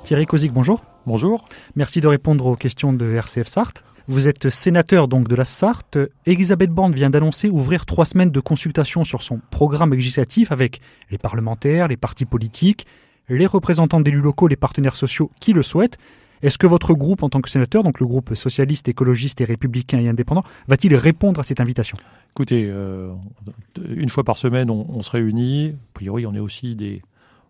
Thierry Kozik, bonjour. Bonjour. Merci de répondre aux questions de RCF Sarthe. Vous êtes sénateur donc de la Sarthe. Elisabeth Borne vient d'annoncer ouvrir 3 semaines de consultation sur son programme législatif avec les parlementaires, les partis politiques, les représentants d'élus locaux, les partenaires sociaux qui le souhaitent. Est-ce que votre groupe, en tant que sénateur, donc le groupe socialiste, écologiste et républicain et indépendant, va-t-il répondre à cette invitation ? Écoutez, une fois par semaine, on se réunit. A priori,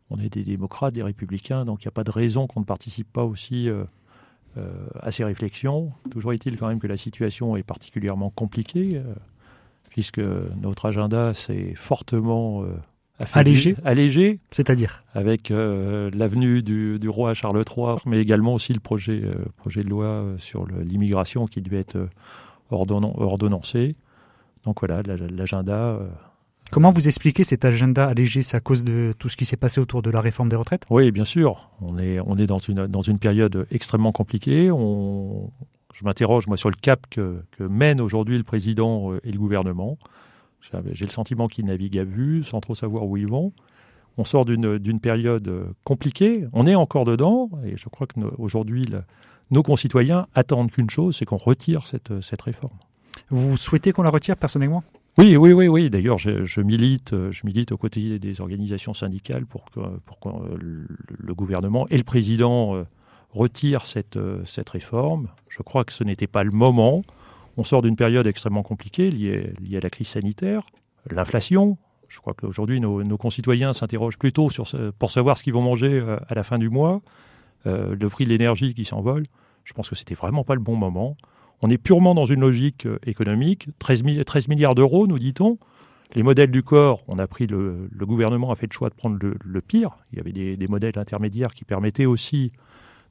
on est des démocrates, des républicains, donc il n'y a pas de raison qu'on ne participe pas aussi à ces réflexions. Toujours est-il quand même que la situation est particulièrement compliquée, puisque notre agenda s'est fortement allégé, c'est-à-dire avec l'avenue du roi Charles III, mais également aussi le projet de loi sur l'immigration qui devait être ordonnancé. Donc voilà, l'agenda... Comment vous expliquez cet agenda allégé ? C'est à cause de tout ce qui s'est passé autour de la réforme des retraites ? Oui, bien sûr. On est dans une période extrêmement compliquée. Je m'interroge, moi, sur le cap que mènent aujourd'hui le président et le gouvernement. J'ai le sentiment qu'ils naviguent à vue, sans trop savoir où ils vont. On sort d'une période compliquée. On est encore dedans. Et je crois qu'aujourd'hui, nos concitoyens attendent qu'une chose, c'est qu'on retire cette réforme. Vous souhaitez qu'on la retire personnellement ? Oui. D'ailleurs, je milite aux côtés des organisations syndicales pour que le gouvernement et le président retirent cette réforme. Je crois que ce n'était pas le moment. On sort d'une période extrêmement compliquée liée à la crise sanitaire, l'inflation. Je crois qu'aujourd'hui, nos concitoyens s'interrogent plutôt pour savoir ce qu'ils vont manger à la fin du mois, le prix de l'énergie qui s'envole. Je pense que c'était vraiment pas le bon moment. On est purement dans une logique économique. 13 milliards d'euros, nous dit-on. Les modèles du corps, le gouvernement a fait le choix de prendre le pire. Il y avait des modèles intermédiaires qui permettaient aussi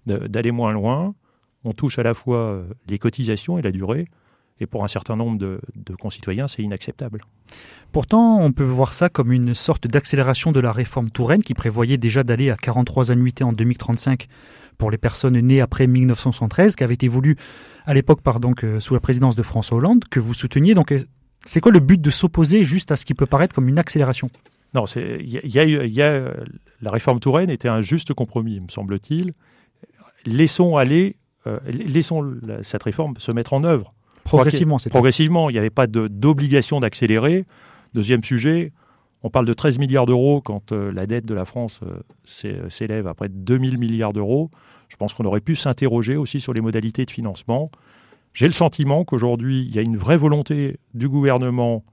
d'aller moins loin. On touche à la fois les cotisations et la durée. Et pour un certain nombre de concitoyens, c'est inacceptable. Pourtant, on peut voir ça comme une sorte d'accélération de la réforme Touraine qui prévoyait déjà d'aller à 43 annuités en 2035 pour les personnes nées après 1973, qui avait été voulu à l'époque sous la présidence de François Hollande, que vous souteniez. Donc, c'est quoi le but de s'opposer juste à ce qui peut paraître comme une accélération ? Non, la réforme Touraine était un juste compromis, me semble-t-il. Laissons cette réforme se mettre en œuvre. Progressivement, il n'y avait pas d'obligation d'accélérer. Deuxième sujet, on parle de 13 milliards d'euros quand la dette de la France s'élève à près de 2000 milliards d'euros. Je pense qu'on aurait pu s'interroger aussi sur les modalités de financement. J'ai le sentiment qu'aujourd'hui, il y a une vraie volonté du gouvernement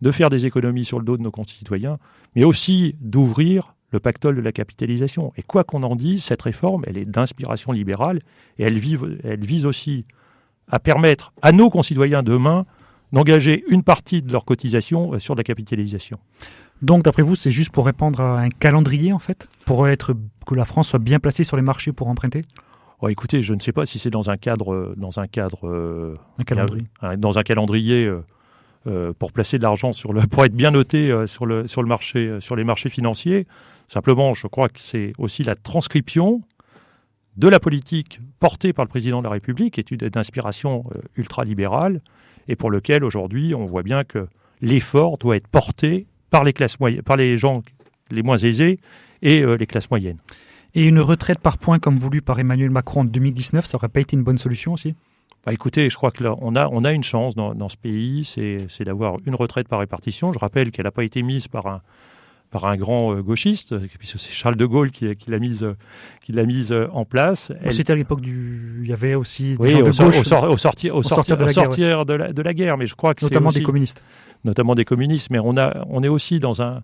de faire des économies sur le dos de nos concitoyens, mais aussi d'ouvrir le pactole de la capitalisation. Et quoi qu'on en dise, cette réforme, elle est d'inspiration libérale et elle vise aussi à permettre à nos concitoyens demain d'engager une partie de leur cotisation sur de la capitalisation. Donc, d'après vous, c'est juste pour répondre à un calendrier, en fait, pour que la France soit bien placée sur les marchés pour emprunter ? Écoutez, je ne sais pas si c'est dans un calendrier pour placer de l'argent pour être bien noté sur le marché, sur les marchés financiers. Simplement, je crois que c'est aussi la transcription de la politique portée par le président de la République, qui est d'inspiration ultralibérale, et pour lequel aujourd'hui on voit bien que l'effort doit être porté par les gens les moins aisés et les classes moyennes. Et une retraite par points comme voulu par Emmanuel Macron en 2019, ça n'aurait pas été une bonne solution aussi ? Écoutez, je crois que là, on a une chance dans ce pays, c'est d'avoir une retraite par répartition. Je rappelle qu'elle n'a pas été mise par un grand gauchiste, puisque c'est Charles de Gaulle qui l'a mise en place. C'était à l'époque il y avait aussi des gens de gauche au sortir de la guerre, mais je crois que notamment des communistes. Notamment des communistes, mais on est aussi dans un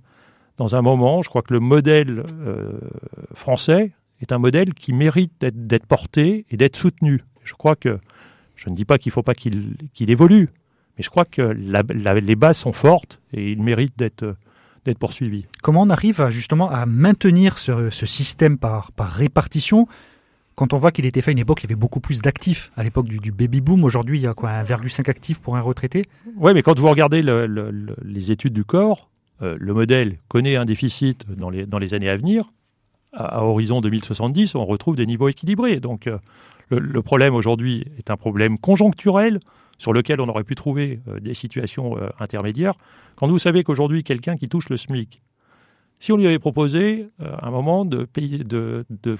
moment, je crois que le modèle français est un modèle qui mérite d'être porté et d'être soutenu. Je crois que, je ne dis pas qu'il ne faut pas qu'il évolue, mais je crois que les bases sont fortes et il mérite d'être poursuivi. Comment on arrive à maintenir ce système par répartition quand on voit qu'il était fait à une époque, il y avait beaucoup plus d'actifs. À l'époque du baby-boom, aujourd'hui, il y a 1,5 actifs pour un retraité. Oui, mais quand vous regardez les études du corps, le modèle connaît un déficit dans les années à venir. À horizon 2070, on retrouve des niveaux équilibrés. Donc, le problème aujourd'hui est un problème conjoncturel sur lequel on aurait pu trouver des situations intermédiaires. Quand vous savez qu'aujourd'hui, quelqu'un qui touche le SMIC, Si on lui avait proposé à un moment de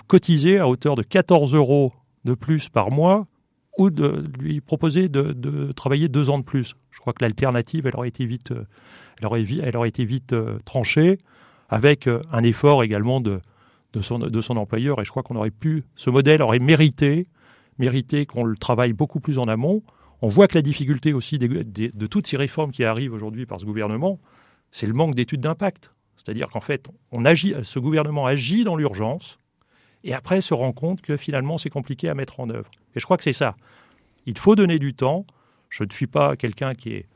cotiser à hauteur de 14 € de plus par mois, ou de lui proposer de travailler 2 ans de plus. Je crois que l'alternative, elle aurait été vite tranchée, avec un effort également de son employeur. Et je crois ce modèle aurait mérité qu'on le travaille beaucoup plus en amont. On voit que la difficulté aussi de toutes ces réformes qui arrivent aujourd'hui par ce gouvernement, c'est le manque d'études d'impact. C'est-à-dire qu'en fait, ce gouvernement agit dans l'urgence, et après se rend compte que finalement c'est compliqué à mettre en œuvre. Et je crois que c'est ça. Il faut donner du temps. Je ne suis pas quelqu'un qui est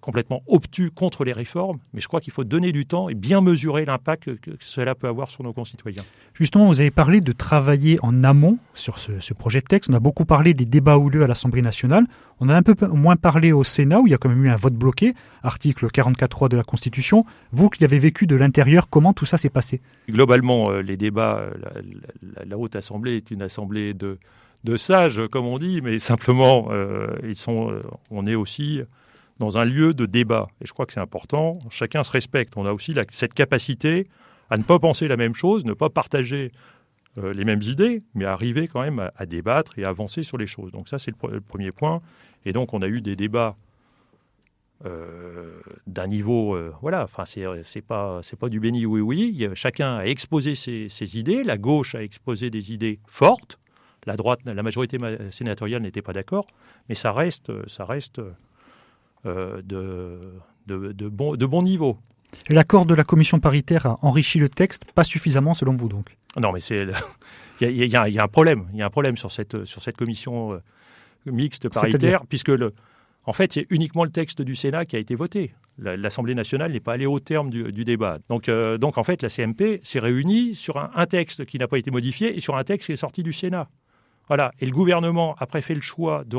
complètement obtus contre les réformes, mais je crois qu'il faut donner du temps et bien mesurer l'impact que cela peut avoir sur nos concitoyens. Justement, vous avez parlé de travailler en amont sur ce projet de texte. On a beaucoup parlé des débats houleux à l'Assemblée nationale. On a un peu moins parlé au Sénat, où il y a quand même eu un vote bloqué, article 44.3 de la Constitution. Vous qui l'avez vécu de l'intérieur, comment tout ça s'est passé ? Globalement, les débats, la Haute Assemblée est une assemblée de sages, comme on dit, mais simplement, on est aussi dans un lieu de débat. Et je crois que c'est important. Chacun se respecte. On a aussi cette capacité à ne pas penser la même chose, ne pas partager les mêmes idées, mais à arriver quand même à débattre et à avancer sur les choses. Donc ça, c'est le premier point. Et donc, on a eu des débats d'un niveau... enfin, c'est pas du béni oui. Chacun a exposé ses idées. La gauche a exposé des idées fortes. La droite, la majorité sénatoriale n'était pas d'accord. Mais ça reste de bon niveau. Et l'accord de la commission paritaire a enrichi le texte, pas suffisamment selon vous donc ? Non, mais il y a un problème. Il y a un problème sur cette commission mixte paritaire, puisque en fait, c'est uniquement le texte du Sénat qui a été voté. L'Assemblée nationale n'est pas allée au terme du débat. Donc, en fait, la CMP s'est réunie sur un texte qui n'a pas été modifié et sur un texte qui est sorti du Sénat. Voilà. Et le gouvernement a après fait le choix de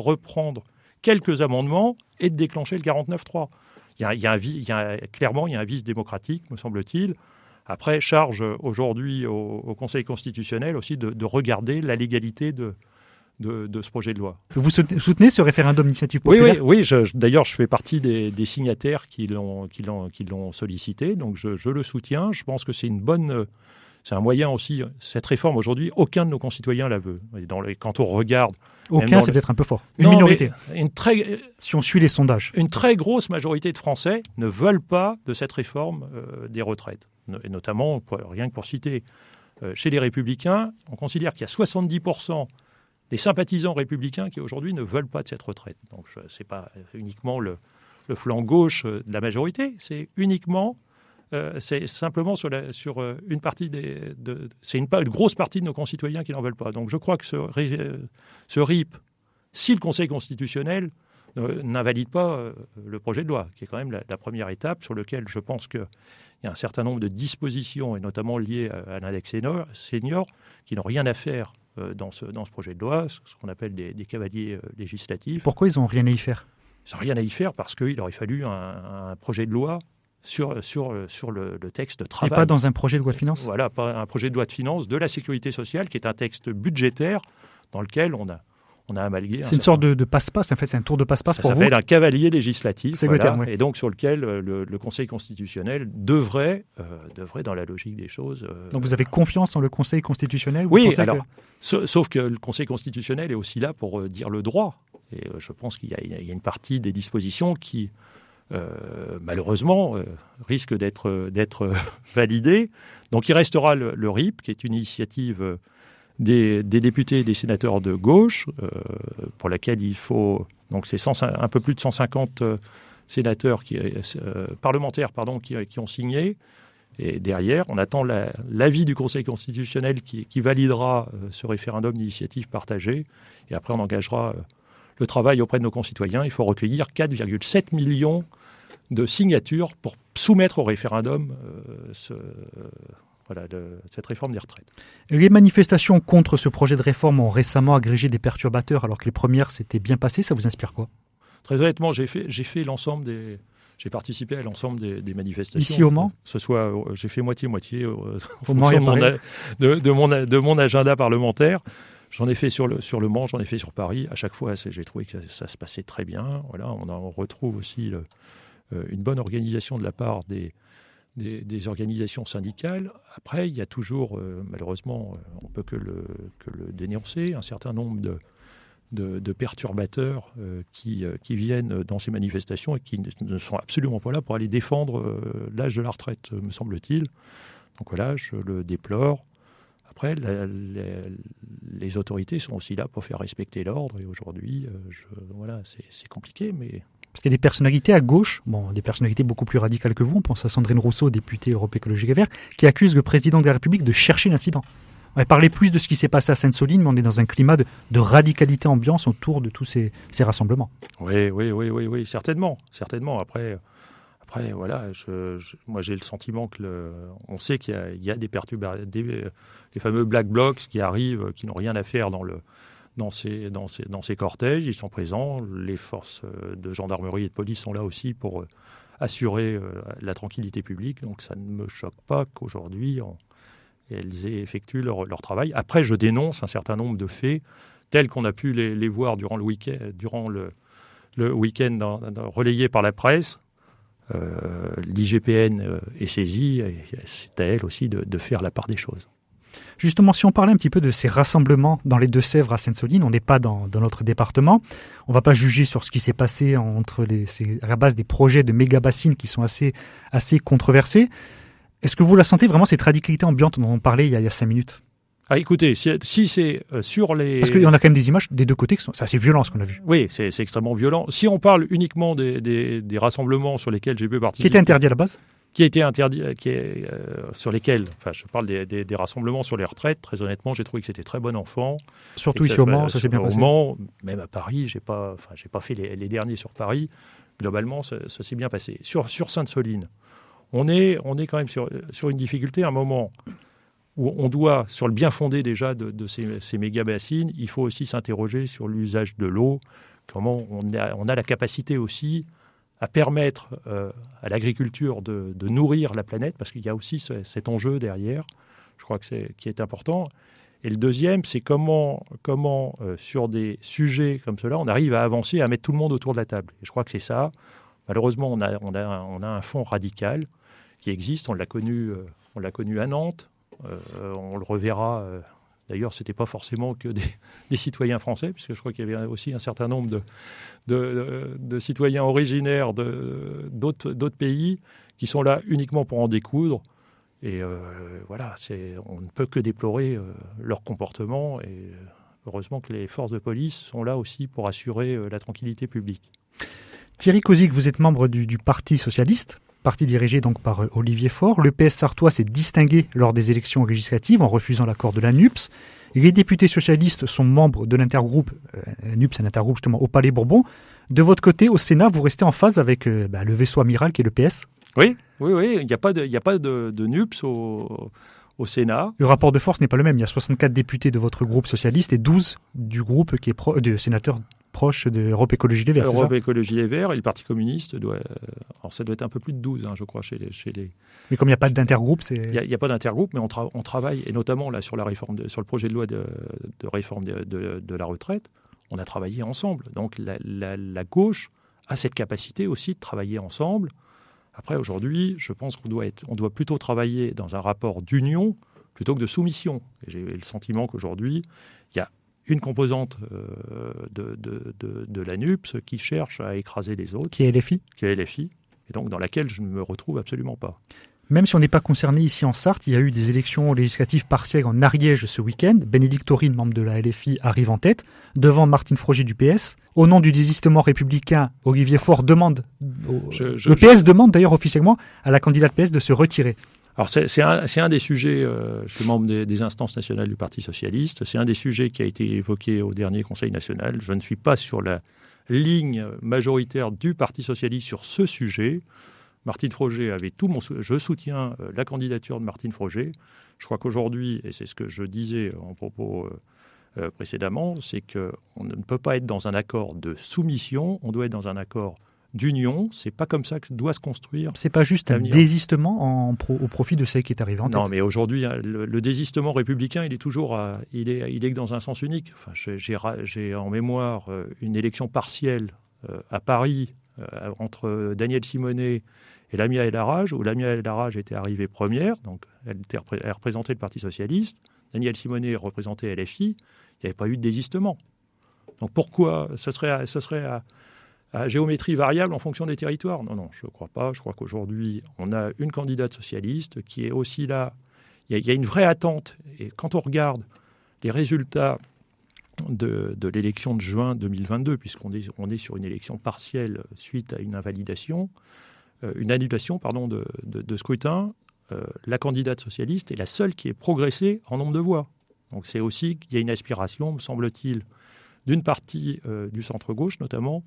quelques amendements et de déclencher le 49.3. Clairement, il y a un vice démocratique, me semble-t-il. Après, charge aujourd'hui au Conseil constitutionnel aussi de regarder la légalité de ce projet de loi. Vous soutenez ce référendum d'initiative populaire ? Oui. D'ailleurs, je fais partie des signataires qui l'ont sollicité, donc je le soutiens. Je pense que c'est c'est un moyen aussi. Cette réforme aujourd'hui, aucun de nos concitoyens la veut. Quand on regarde... Aucun, c'est peut-être un peu fort. Une minorité. Si on suit les sondages. Une très grosse majorité de Français ne veulent pas de cette réforme des retraites. Et notamment, rien que pour citer, chez les Républicains, on considère qu'il y a 70% des sympathisants républicains qui aujourd'hui ne veulent pas de cette retraite. Donc ce n'est pas uniquement le flanc gauche de la majorité, c'est simplement sur une partie c'est une grosse partie de nos concitoyens qui n'en veulent pas. Donc je crois que ce RIP, si le Conseil constitutionnel n'invalide pas le projet de loi, qui est quand même la première étape sur lequel je pense qu'il y a un certain nombre de dispositions, et notamment liées à l'index senior, qui n'ont rien à faire dans ce projet de loi, ce qu'on appelle des cavaliers législatifs. Pourquoi ils n'ont rien à y faire ? Ils n'ont rien à y faire parce qu'il aurait fallu un projet de loi sur le texte de travail. Et pas dans un projet de loi de finances ? Voilà, pas un projet de loi de finances de la sécurité sociale, qui est un texte budgétaire dans lequel on a amalgué... C'est une sorte de passe-passe, en fait, c'est un tour de passe-passe pour vous ? Ça s'appelle un cavalier législatif, c'est le terme, oui. Et donc sur lequel le Conseil constitutionnel devrait, dans la logique des choses... Donc vous avez confiance en le Conseil constitutionnel ? Oui, alors, sauf que le Conseil constitutionnel est aussi là pour dire le droit. Et je pense qu'il y a une partie des dispositions qui... malheureusement, risque d'être validé. Donc il restera le RIP, qui est une initiative des députés et des sénateurs de gauche, pour laquelle il faut... Donc c'est un peu plus de 150 sénateurs parlementaires qui ont signé. Et derrière, on attend l'avis du Conseil constitutionnel qui validera ce référendum d'initiative partagée. Et après, on engagera le travail auprès de nos concitoyens. Il faut recueillir 4,7 millions de signatures pour soumettre au référendum cette réforme des retraites. Les manifestations contre ce projet de réforme ont récemment agrégé des perturbateurs, alors que les premières s'étaient bien passées. Ça vous inspire quoi ? Très honnêtement, j'ai participé à l'ensemble des manifestations. Ici au Mans ? J'ai fait moitié-moitié en fonction de mon agenda parlementaire. J'en ai fait sur le Mans, j'en ai fait sur Paris. À chaque fois, j'ai trouvé que ça se passait très bien. Voilà, on retrouve aussi une bonne organisation de la part des organisations syndicales. Après, il y a toujours, malheureusement, on ne peut que le dénoncer, un certain nombre de perturbateurs qui viennent dans ces manifestations et qui ne sont absolument pas là pour aller défendre l'âge de la retraite, me semble-t-il. Donc voilà, je le déplore. Après, les autorités sont aussi là pour faire respecter l'ordre. Et aujourd'hui, voilà, c'est compliqué, mais... Parce qu'il y a des personnalités à gauche, des personnalités beaucoup plus radicales que vous, on pense à Sandrine Rousseau, députée Europe Écologie Les Verts, qui accuse le président de la République de chercher l'incident. On va parler plus de ce qui s'est passé à Sainte-Soline, mais on est dans un climat de radicalité ambiance autour de tous ces rassemblements. Oui, certainement. Après, voilà, moi j'ai le sentiment on sait qu'il y a des perturbateurs, les fameux black blocs qui arrivent, qui n'ont rien à faire dans ces cortèges. Ils sont présents. Les forces de gendarmerie et de police sont là aussi pour assurer la tranquillité publique. Donc ça ne me choque pas qu'aujourd'hui elles effectuent leur travail. Après, je dénonce un certain nombre de faits tels qu'on a pu les voir durant le week-end relayés par la presse. L'IGPN est saisie et c'est à elle aussi de faire la part des choses. Justement, si on parlait un petit peu de ces rassemblements dans les Deux-Sèvres à Sainte-Soline, on n'est pas dans notre département. On ne va pas juger sur ce qui s'est passé à la base des projets de méga-bassines qui sont assez controversés. Est-ce que vous la sentez vraiment, cette radicalité ambiante dont on parlait il y a 5 minutes ? Écoutez, si c'est sur les... Parce qu'il y en a quand même des images des deux côtés, c'est assez violent ce qu'on a vu. Oui, c'est extrêmement violent. Si on parle uniquement des rassemblements sur lesquels j'ai pu participer... Qui étaient interdits à la base ? Qui étaient interdits, sur lesquels... Enfin, je parle des rassemblements sur les retraites. Très honnêtement, j'ai trouvé que c'était très bon enfant. Surtout ici au Mans, ça s'est bien passé. Au Mans, même à Paris, j'ai pas fait les derniers sur Paris. Globalement, ça s'est bien passé. Sur Sainte-Soline, on est quand même sur une difficulté, un moment où on doit, sur le bien fondé déjà de ces méga-bassines, il faut aussi s'interroger sur l'usage de l'eau, comment on a la capacité aussi à permettre à l'agriculture de nourrir la planète, parce qu'il y a aussi cet enjeu derrière, je crois qui est important. Et le deuxième, c'est comment sur des sujets comme cela, on arrive à avancer, à mettre tout le monde autour de la table. Et je crois que c'est ça. Malheureusement, on a un fond radical qui existe, on l'a connu à Nantes, on le reverra. D'ailleurs, ce n'était pas forcément que des citoyens français, puisque je crois qu'il y avait aussi un certain nombre de citoyens originaires d'autres pays qui sont là uniquement pour en découdre. Et voilà, on ne peut que déplorer leur comportement. Et heureusement que les forces de police sont là aussi pour assurer la tranquillité publique. Thierry Kozik, vous êtes membre du Parti socialiste, parti dirigé donc par Olivier Faure. Le PS sartois s'est distingué lors des élections législatives en refusant l'accord de la NUPS. Et les députés socialistes sont membres de l'intergroupe, NUPS, un intergroupe justement au Palais Bourbon. De votre côté, au Sénat, vous restez en phase avec le vaisseau amiral qui est le PS ? Oui, il n'y a pas de NUPS au Sénat. Le rapport de force n'est pas le même. Il y a 64 députés de votre groupe socialiste et 12 du groupe qui est de sénateurs proches d'Europe Écologie Les Verts, c'est ça ? Europe Écologie Les Verts et le Parti communiste alors ça doit être un peu plus de 12, je crois, chez les... Mais comme il n'y a pas d'intergroupe, c'est... Il n'y a pas d'intergroupe, mais on travaille, et notamment là sur la réforme, sur le projet de loi de réforme de la retraite, on a travaillé ensemble. Donc la gauche a cette capacité aussi de travailler ensemble. Après, aujourd'hui, je pense qu'on doit plutôt travailler dans un rapport d'union plutôt que de soumission. Et j'ai le sentiment qu'aujourd'hui, il y a une composante de la NUPS qui cherche à écraser les autres. Qui est LFI. Et donc dans laquelle je ne me retrouve absolument pas. Même si on n'est pas concerné ici en Sarthe, il y a eu des élections législatives partielles en Ariège ce week-end. Bénédicte Taurine, membre de la LFI, arrive en tête, devant Martine Froger du PS. Au nom du désistement républicain, Olivier Faure demande, le PS demande d'ailleurs officiellement à la candidate PS de se retirer. Alors c'est un des sujets, je suis membre des instances nationales du Parti socialiste, c'est un des sujets qui a été évoqué au dernier Conseil national. Je ne suis pas sur la ligne majoritaire du Parti socialiste sur ce sujet. Martine Froger avait tout mon soutien. Je soutiens la candidature de Martine Froger. Je crois qu'aujourd'hui, et c'est ce que je disais en propos précédemment, c'est qu'on ne peut pas être dans un accord de soumission, on doit être dans un accord d'union. C'est pas comme ça que doit se construire. C'est pas juste un désistement au profit de celle qui est arrivée en tête. Non, mais aujourd'hui, le désistement républicain, il est toujours, il est dans un sens unique. Enfin, j'ai en mémoire une élection partielle à Paris entre Danielle Simonet et Lamia El Harraj, où Lamia El Harraj était arrivée première, donc elle représentait le Parti socialiste, Danielle Simonet représentait LFI, il n'y avait pas eu de désistement. Donc pourquoi ce serait à géométrie variable en fonction des territoires? Non, je ne crois pas. Je crois qu'aujourd'hui, on a une candidate socialiste qui est aussi là. Il y a une vraie attente. Et quand on regarde les résultats de l'élection de juin 2022, puisqu'on est sur une élection partielle suite à une annulation de scrutin, la candidate socialiste est la seule qui ait progressé en nombre de voix. Donc c'est aussi qu'il y a une aspiration, me semble-t-il, d'une partie du centre-gauche notamment,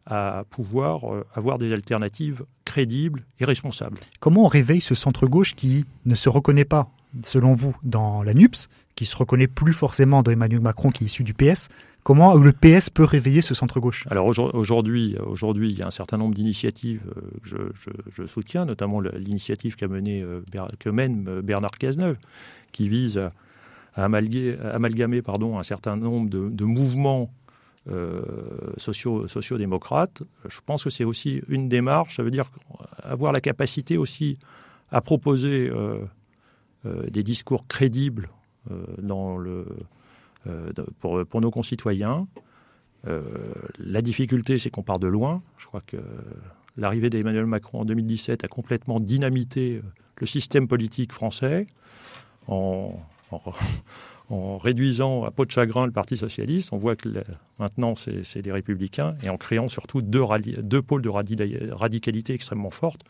à pouvoir avoir des alternatives crédibles et responsables. Comment on réveille ce centre-gauche qui ne se reconnaît pas, selon vous, dans la NUPES, qui ne se reconnaît plus forcément dans Emmanuel Macron, qui est issu du PS? Comment le PS peut réveiller ce centre-gauche? Alors aujourd'hui, il y a un certain nombre d'initiatives que je soutiens, notamment l'initiative que mène Bernard Cazeneuve, qui vise à amalgamer un certain nombre de mouvements sociodémocrates. Je pense que c'est aussi une démarche. Ça veut dire avoir la capacité aussi à proposer des discours crédibles pour nos concitoyens. La difficulté, c'est qu'on part de loin. Je crois que l'arrivée d'Emmanuel Macron en 2017 a complètement dynamité le système politique français en réduisant à peau de chagrin le Parti socialiste. On voit que maintenant, c'est des républicains, et en créant surtout deux pôles de radicalité extrêmement fortes.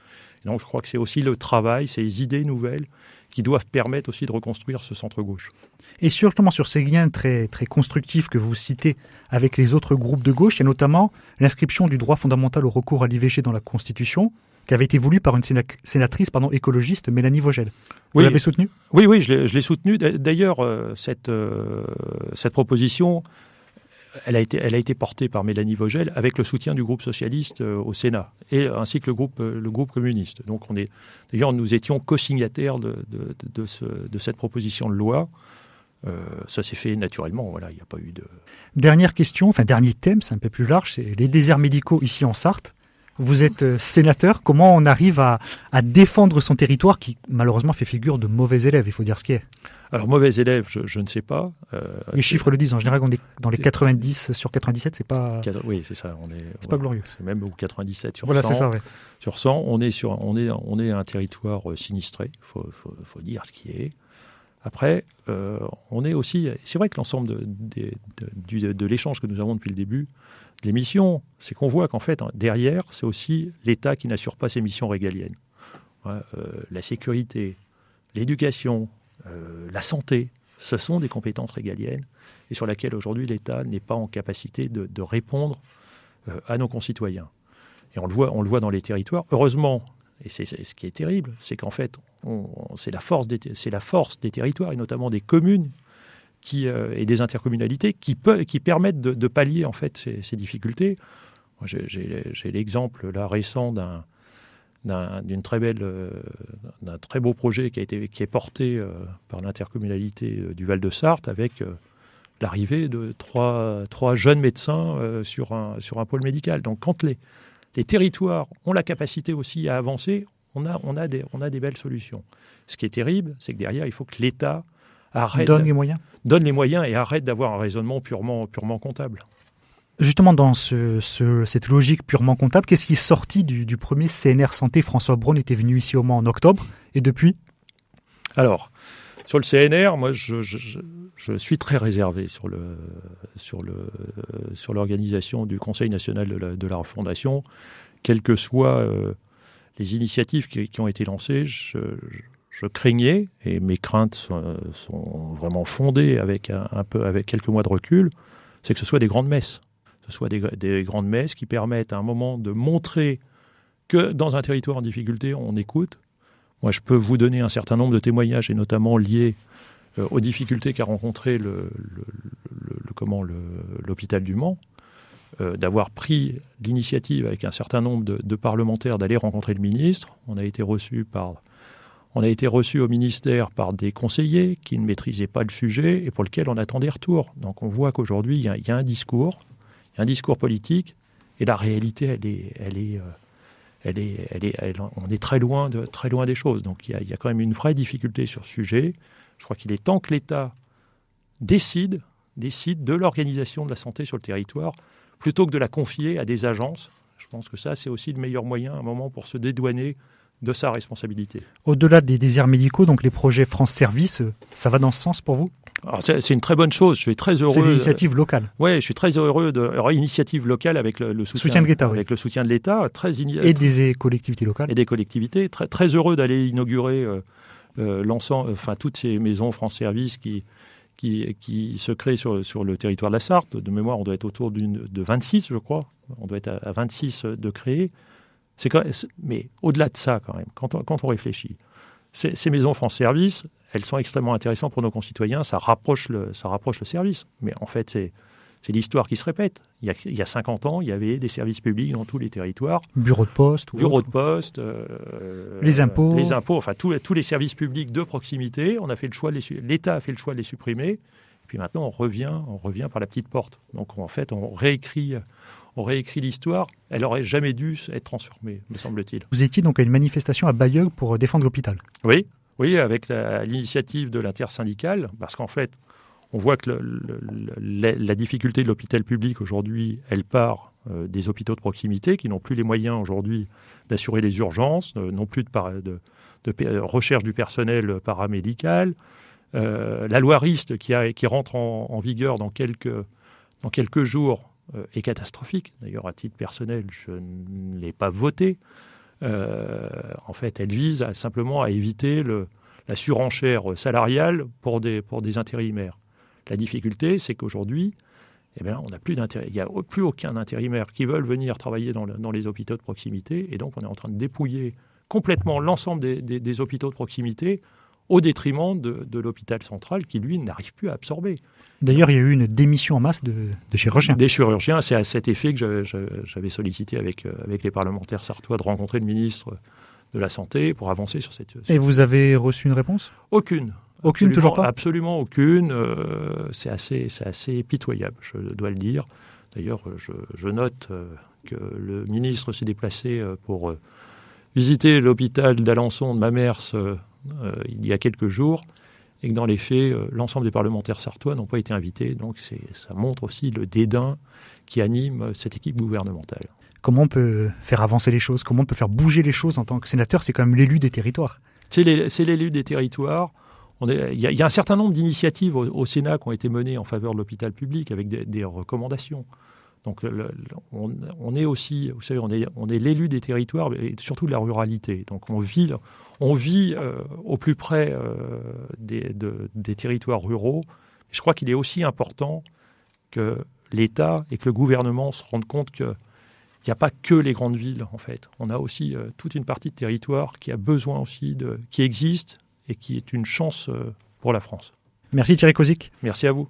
Et donc, je crois que c'est aussi le travail, ces idées nouvelles qui doivent permettre aussi de reconstruire ce centre-gauche. Et justement, sur ces liens très, très constructifs que vous citez avec les autres groupes de gauche, il y a notamment l'inscription du droit fondamental au recours à l'IVG dans la Constitution, qui avait été voulu par une sénatrice écologiste, Mélanie Vogel. Vous l'avez soutenue ? Oui, je l'ai soutenue. D'ailleurs, cette proposition, elle a été portée par Mélanie Vogel avec le soutien du groupe socialiste au Sénat, ainsi que le groupe communiste. Donc, nous étions co-signataires de cette proposition de loi. Ça s'est fait naturellement, voilà, il n'y a pas eu de... Dernier thème, c'est un peu plus large, c'est les déserts médicaux ici en Sarthe. Vous êtes sénateur, comment on arrive à défendre son territoire qui malheureusement fait figure de mauvais élève, il faut dire ce qui est. Alors mauvais élève, je ne sais pas. Les chiffres le disent, en général on est dans les 90 sur 97, c'est pas... Oui, c'est ça. C'est pas glorieux. C'est même 97 sur 100. Voilà, c'est ça, ouais. Sur 100, on est un territoire sinistré, il faut dire ce qui est. Après, on est aussi... C'est vrai que l'ensemble de l'échange que nous avons depuis le début de l'émission, c'est qu'on voit qu'en fait, derrière, c'est aussi l'État qui n'assure pas ses missions régaliennes. La sécurité, l'éducation, la santé, ce sont des compétences régaliennes et sur lesquelles aujourd'hui l'État n'est pas en capacité de répondre à nos concitoyens. Et on le voit dans les territoires. Heureusement, et c'est ce qui est terrible, c'est qu'en fait, c'est la force des territoires et notamment des communes et des intercommunalités qui permettent de pallier en fait ces difficultés. Moi, j'ai l'exemple là récent d'un très beau projet qui est porté par l'intercommunalité du Val-de-Sarthe avec l'arrivée de trois jeunes médecins sur un pôle médical. Donc quand les territoires ont la capacité aussi à avancer, on a des belles solutions. Ce qui est terrible, c'est que derrière, il faut que l'État donne les moyens et arrête d'avoir un raisonnement purement comptable. Justement, dans cette logique purement comptable, qu'est-ce qui est sorti du premier CNR Santé? François Braun était venu ici au Mans en octobre, et depuis? Alors, sur le CNR, moi, je suis très réservé sur l'organisation du Conseil national de la refondation. Quelles que soient les initiatives qui ont été lancées, je craignais, et mes craintes sont vraiment fondées avec quelques mois de recul, c'est que ce soit des grandes messes. Ce soit des grandes messes qui permettent à un moment de montrer que dans un territoire en difficulté, on écoute. Moi, je peux vous donner un certain nombre de témoignages, et notamment liés aux difficultés qu'a rencontré l'hôpital du Mans, d'avoir pris l'initiative avec un certain nombre de parlementaires d'aller rencontrer le ministre. On a été reçus au ministère par des conseillers qui ne maîtrisaient pas le sujet et pour lequel on attend des retours. Donc on voit qu'aujourd'hui, il y a un discours politique Et la réalité, on est très loin des choses. Donc il y a quand même une vraie difficulté sur ce sujet. Je crois qu'il est temps que l'État décide de l'organisation de la santé sur le territoire, plutôt que de la confier à des agences. Je pense que ça, c'est aussi le meilleur moyen, à un moment, pour se dédouaner de sa responsabilité. Au-delà des déserts médicaux, donc les projets France Service, ça va dans ce sens pour vous ? Alors c'est une très bonne chose. Je suis très heureux. C'est des initiatives locales. Oui, je suis très heureux de initiatives locales avec le soutien de l'État, avec le soutien de l'État, et des collectivités locales. Et des collectivités. Très, très heureux d'aller inaugurer toutes ces maisons France Service qui se créent sur le territoire de la Sarthe. De mémoire, on doit être autour de 26, je crois. On doit être à 26 de créer. Mais au-delà de ça, quand même, quand on réfléchit, ces maisons France Service, elles sont extrêmement intéressantes pour nos concitoyens. Ça rapproche le service. Mais en fait, c'est l'histoire qui se répète. Il y a 50 ans, il y avait des services publics dans tous les territoires. Bureaux de poste. Les impôts, enfin tous les services publics de proximité. L'État a fait le choix de les supprimer. Et puis maintenant, on revient par la petite porte. Donc en fait, on réécrit l'histoire. Elle n'aurait jamais dû être transformée, me semble-t-il. Vous étiez donc à une manifestation à Bayeul pour défendre l'hôpital. Oui, avec l'initiative de l'intersyndicale, parce qu'en fait, on voit que la difficulté de l'hôpital public aujourd'hui, elle part des hôpitaux de proximité qui n'ont plus les moyens aujourd'hui d'assurer les urgences, non plus de recherche du personnel paramédical. La loi RIST qui rentre en vigueur dans quelques jours est catastrophique. D'ailleurs, à titre personnel, je ne l'ai pas votée. En fait, elle vise simplement à éviter la surenchère salariale pour des intérimaires. La difficulté, c'est qu'aujourd'hui, on n'a plus il n'y a plus aucun intérimaire qui veut venir travailler dans les hôpitaux de proximité. Et donc, on est en train de dépouiller complètement l'ensemble des hôpitaux de proximité au détriment de l'hôpital central qui, lui, n'arrive plus à absorber. D'ailleurs, il y a eu une démission en masse de chirurgiens. Des chirurgiens, c'est à cet effet que j'avais sollicité avec les parlementaires sartois de rencontrer le ministre de la Santé pour avancer sur cette... Et vous avez reçu une réponse ? Aucune. Aucune, toujours pas ? Absolument aucune. C'est assez pitoyable, je dois le dire. D'ailleurs, je note que le ministre s'est déplacé pour visiter l'hôpital d'Alençon de Mamers il y a quelques jours, et que dans les faits, l'ensemble des parlementaires sartois n'ont pas été invités. Donc ça montre aussi le dédain qui anime cette équipe gouvernementale. Comment on peut faire avancer les choses ? Comment on peut faire bouger les choses en tant que sénateur ? C'est quand même l'élu des territoires. C'est l'élu des territoires. Il y a un certain nombre d'initiatives au Sénat qui ont été menées en faveur de l'hôpital public avec des recommandations. Donc on est aussi, vous savez, on est l'élu des territoires et surtout de la ruralité. Donc on vit au plus près des territoires ruraux. Je crois qu'il est aussi important que l'État et que le gouvernement se rendent compte qu'il n'y a pas que les grandes villes, en fait. On a aussi toute une partie de territoire qui a besoin aussi qui existe et qui est une chance pour la France. Merci Thierry Kozik. Merci à vous.